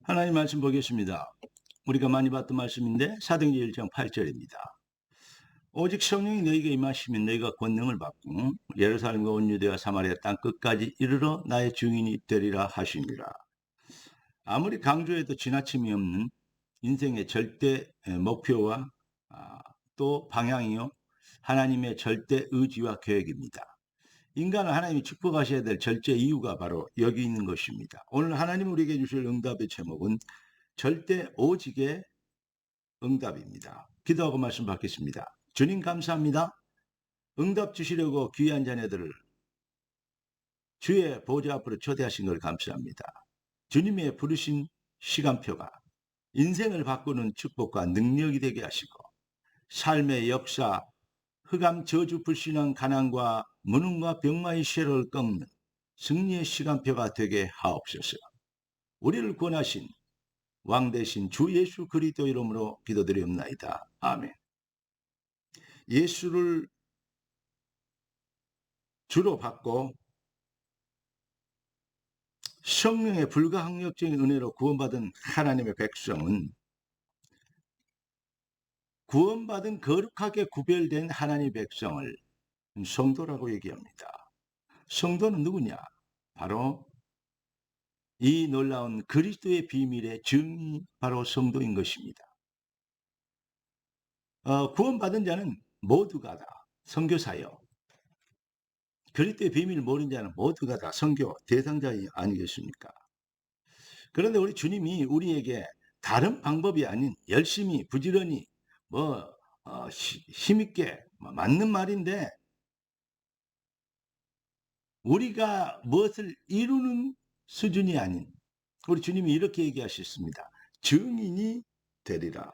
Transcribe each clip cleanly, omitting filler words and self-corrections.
하나님 말씀 보겠습니다. 우리가 많이 봤던 말씀인데 사도행전 1장 8절입니다. 오직 성령이 너희에게 임하시면 너희가 권능을 받고 예루살렘과 온 유대와 사마리아 땅 끝까지 이르러 나의 증인이 되리라 하시니라. 아무리 강조해도 지나침이 없는 인생의 절대 목표와 또 방향이요 하나님의 절대 의지와 계획입니다. 인간을 하나님이 축복하셔야 될 절제 이유가 바로 여기 있는 것입니다. 오늘 하나님 우리에게 주실 응답의 제목은 절대 오직의 응답입니다. 기도하고 말씀 받겠습니다. 주님 감사합니다. 응답 주시려고 귀한 자녀들을 주의 보좌 앞으로 초대하신 걸 감사합니다. 주님의 부르신 시간표가 인생을 바꾸는 축복과 능력이 되게 하시고 삶의 역사, 흑암 저주 불신한 가난과 무능과 병마의 쇠를 꺾는 승리의 시간표가 되게 하옵소서. 우리를 권하신 왕 대신 주 예수 그리스도 이름으로 기도드리옵나이다. 아멘. 예수를 주로 받고 성령의 불가항력적인 은혜로 구원받은 하나님의 백성은 구원받은 거룩하게 구별된 하나님의 백성을 성도라고 얘기합니다. 성도는 누구냐? 바로 이 놀라운 그리스도의 비밀의 증이 바로 성도인 것입니다. 구원받은 자는 모두가 다 선교사요. 그리스도의 비밀을 모르는 자는 모두가 다 선교 대상자 아니겠습니까? 그런데 우리 주님이 우리에게 다른 방법이 아닌 열심히 부지런히 힘있게 맞는 말인데 우리가 무엇을 이루는 수준이 아닌 우리 주님이 이렇게 얘기하셨습니다. 증인이 되리라.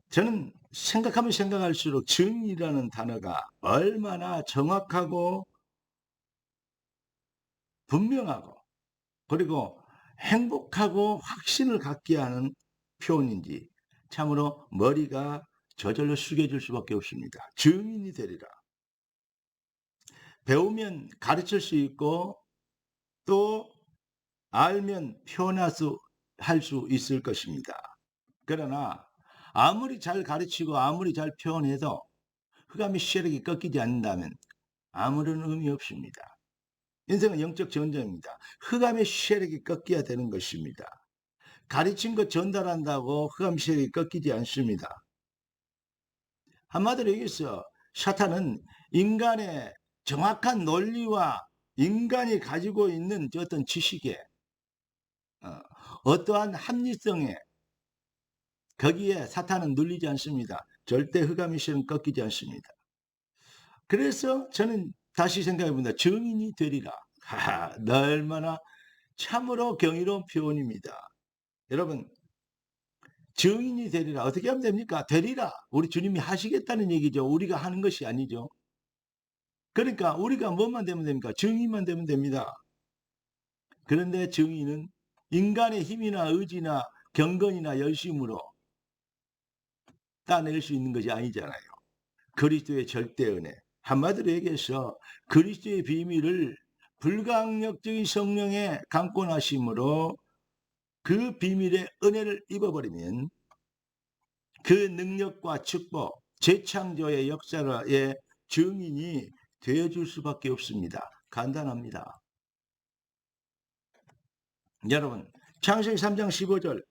저는 생각하면 생각할수록 증이라는 단어가 얼마나 정확하고 분명하고 그리고 행복하고 확신을 갖게 하는 표현인지 참으로 머리가 저절로 숙여질 수밖에 없습니다. 증인이 되리라. 배우면 가르칠 수 있고 또 알면 할 수 있을 것입니다. 그러나 아무리 잘 가르치고 아무리 잘 표현해도 흑암의 세력이 꺾이지 않는다면 아무런 의미 없습니다. 인생은 영적 전쟁입니다. 흑암의 세력이 꺾여야 되는 것입니다. 가르친 것 전달한다고 흑암 세력이 꺾이지 않습니다. 한마디로 얘기해서 사탄은 인간의 정확한 논리와 인간이 가지고 있는 어떤 지식에 어떠한 합리성에 거기에 사탄은 눌리지 않습니다. 절대 흑암의 세력은 꺾이지 않습니다. 그래서 저는 다시 생각해 봅니다. 증인이 되리라. 얼마나 참으로 경이로운 표현입니다. 여러분, 증인이 되리라. 어떻게 하면 됩니까? 되리라. 우리 주님이 하시겠다는 얘기죠. 우리가 하는 것이 아니죠. 그러니까 우리가 뭐만 되면 됩니까? 증인만 되면 됩니다. 그런데 증인은 인간의 힘이나 의지나 경건이나 열심으로 따낼 수 있는 것이 아니잖아요. 그리스도의 절대 은혜. 한마디로 얘기해서 그리스도의 비밀을 불가항력적인 성령의 강권하심으로 그 비밀의 은혜를 입어버리면 그 능력과 축복, 재창조의 역사의 증인이 되어줄 수밖에 없습니다. 간단합니다. 여러분, 창세기 3장 15절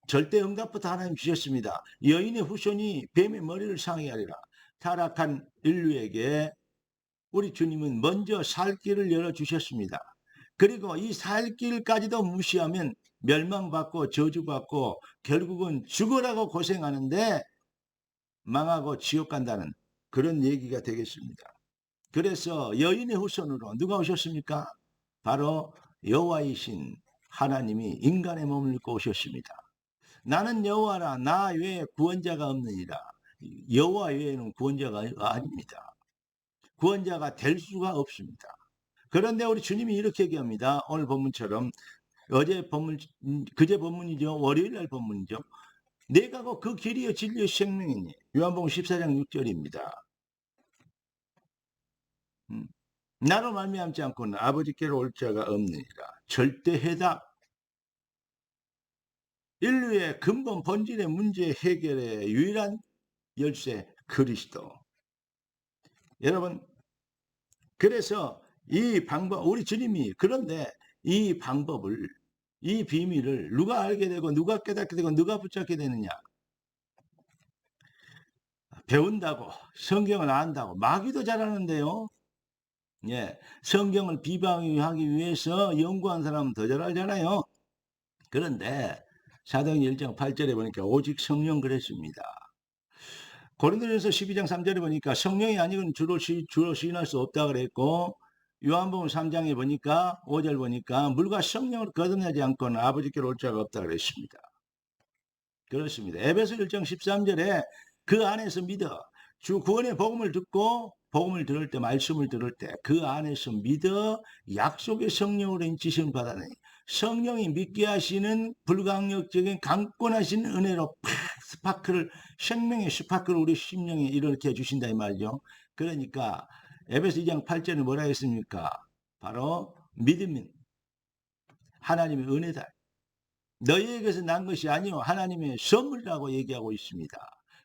절대 응답부터 하나님 주셨습니다. 여인의 후손이 뱀의 머리를 상하게 하리라. 타락한 인류에게 우리 주님은 먼저 살 길을 열어주셨습니다. 그리고 이 살 길까지도 무시하면 멸망받고 저주받고 결국은 죽으라고 고생하는데 망하고 지옥 간다는 그런 얘기가 되겠습니다. 그래서 여인의 후손으로 누가 오셨습니까? 바로 여호와이신 하나님이 인간의 몸을 입고 오셨습니다. 나는 여호와라 나 외에 구원자가 없느니라. 여호와 외에는 구원자가 아닙니다. 구원자가 될 수가 없습니다. 그런데 우리 주님이 이렇게 얘기합니다. 오늘 본문처럼 어제 본문, 그제 본문이죠. 월요일 날 본문이죠. 내가 그 길이요 진리요 생명이니. 요한복음 14장 6절입니다. 나로 말미암지 않고는 아버지께로 올 자가 없느니라. 절대 해답. 인류의 근본 본질의 문제 해결의 유일한 열쇠 그리스도. 여러분, 그래서 이 방법, 우리 주님이 그런데 이 방법을, 이 비밀을 누가 알게 되고 누가 깨닫게 되고 누가 붙잡게 되느냐? 배운다고, 성경을 안다고 마귀도 잘하는데요. 예, 성경을 비방하기 위해서 연구한 사람은 더 잘하잖아요. 그런데 사도행 1장 8절에 보니까 오직 성령 그랬습니다. 고린도전서 12장 3절에 보니까 성령이 아니면 주로 시인할 수 없다 그랬고, 요한복음 3장에 보니까 5절 보니까 물과 성령을 거듭나지 않고는 아버지께로 올 자가 없다 그랬습니다. 그렇습니다. 에베소 1장 13절에 그 안에서 믿어 주 구원의 복음을 듣고 복음을 들을 때, 말씀을 들을 때 그 안에서 믿어 약속의 성령으로 인치심을 받아내니 성령이 믿게 하시는 불강력적인 강권하신 은혜로 팍 스파크를, 생명의 스파크를 우리 심령에 일으켜 주신다 이 말이죠. 그러니까 에베소 2장 8절에 뭐라 했습니까? 바로 믿음은 하나님의 은혜다. 너희에게서 난 것이 아니요 하나님의 선물이라고 얘기하고 있습니다.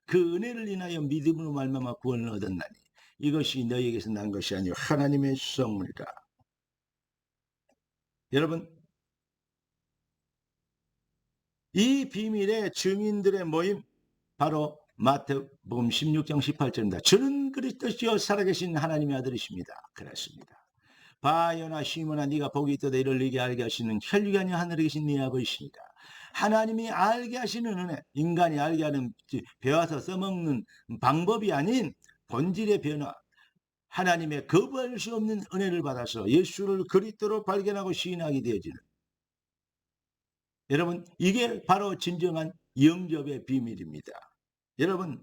그 은혜를 인하여 믿음으로 말미암아 구원을 얻었나니 이것이 너희에게서 난 것이 아니요 하나님의 선물이라. 여러분, 이 비밀의 증인들의 모임, 바로 마태복음 16장 18절입니다. 저는 그리스도시요 살아계신 하나님의 아들이십니다. 그랬습니다. 바요나 시몬아 네가 복이 있도다 이를 네게 알게 하시는 혈육이 아니요 하늘에 계신 네 아버지시니라. 하나님이 알게 하시는 은혜, 인간이 알게 하는 배워서 써먹는 방법이 아닌 본질의 변화, 하나님의 거부할 수 없는 은혜를 받아서 예수를 그리스도로 발견하고 시인하게 되어지는, 여러분, 이게 바로 진정한 영접의 비밀입니다. 여러분,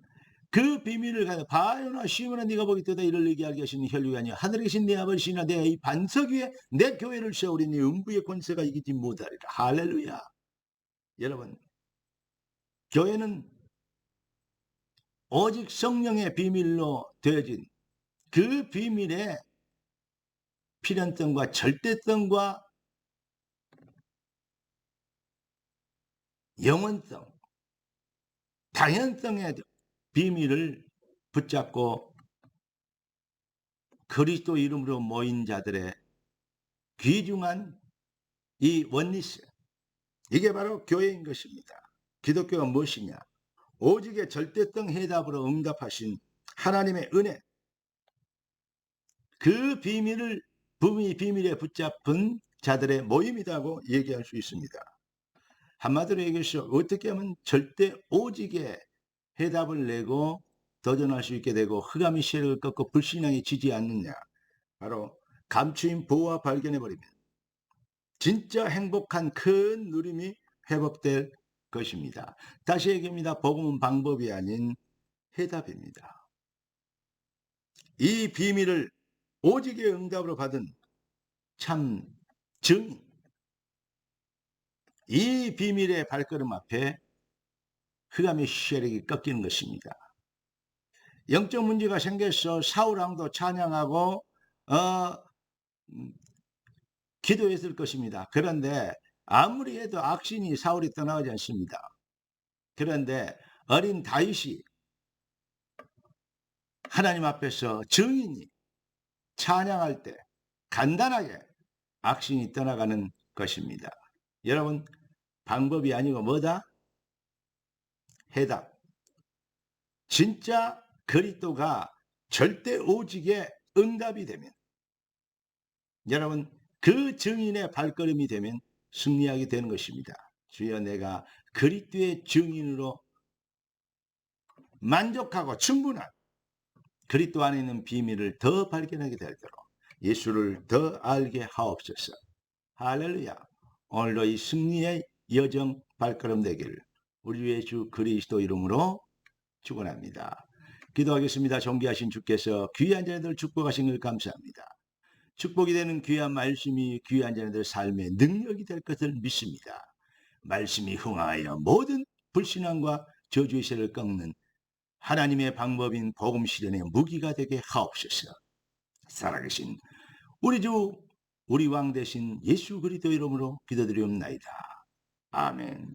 그 비밀을 가져 바요나 시몬아 네가 보기 때다 이를 네게 알게 하시는 혈육이 아니요 하늘에 계신 네 아버지시나 내가 이 반석 위에 내 교회를 세우리니 음부의 권세가 이기지 못하리라. 할렐루야. 여러분, 교회는 오직 성령의 비밀로 되어진 그 비밀의 필연성과 절대성과 영원성, 당연성의 비밀을 붙잡고 그리스도 이름으로 모인 자들의 귀중한 이 원리스, 이게 바로 교회인 것입니다. 기독교가 무엇이냐? 오직의 절대성 해답으로 응답하신 하나님의 은혜, 그 비밀을 비밀에 붙잡은 자들의 모임이라고 얘기할 수 있습니다. 한마디로 얘기해서 어떻게 하면 절대 오직의 해답을 내고 도전할 수 있게 되고 흑암의 세력을 꺾고 불신앙이 지지 않느냐? 바로 감추인 보호와 발견해버리면 진짜 행복한 큰 누림이 회복될 것입니다. 다시 얘기합니다. 복음은 방법이 아닌 해답입니다. 이 비밀을 오직의 응답으로 받은 참 증인, 이 비밀의 발걸음 앞에 흑암의 세력이 꺾이는 것입니다. 영적 문제가 생겨서 사울왕도 찬양하고 기도했을 것입니다. 그런데 아무리 해도 악신이 사울이 떠나가지 않습니다. 그런데 어린 다윗이 하나님 앞에서 증인이 찬양할 때 간단하게 악신이 떠나가는 것입니다. 여러분, 방법이 아니고 뭐다? 해답. 진짜 그리스도가 절대 오직의 응답이 되면, 여러분, 그 증인의 발걸음이 되면 승리하게 되는 것입니다. 주여, 내가 그리스도의 증인으로 만족하고 충분한 그리스도 안에 있는 비밀을 더 발견하게 되도록 예수를 더 알게 하옵소서. 할렐루야. 오늘도 이 승리의 여정 발걸음 되기를 우리 주 예수 그리스도 이름으로 축원합니다. 기도하겠습니다. 존귀하신 주께서 귀한 자녀들 축복하신 걸 감사합니다. 축복이 되는 귀한 말씀이 귀한 자녀들 삶의 능력이 될 것을 믿습니다. 말씀이 흥하여 모든 불신앙과 저주의 세를 꺾는 하나님의 방법인 복음 실현의 무기가 되게 하옵소서. 살아계신 우리 주 우리 왕 되신 예수 그리스도 이름으로 기도드리옵나이다. 아멘.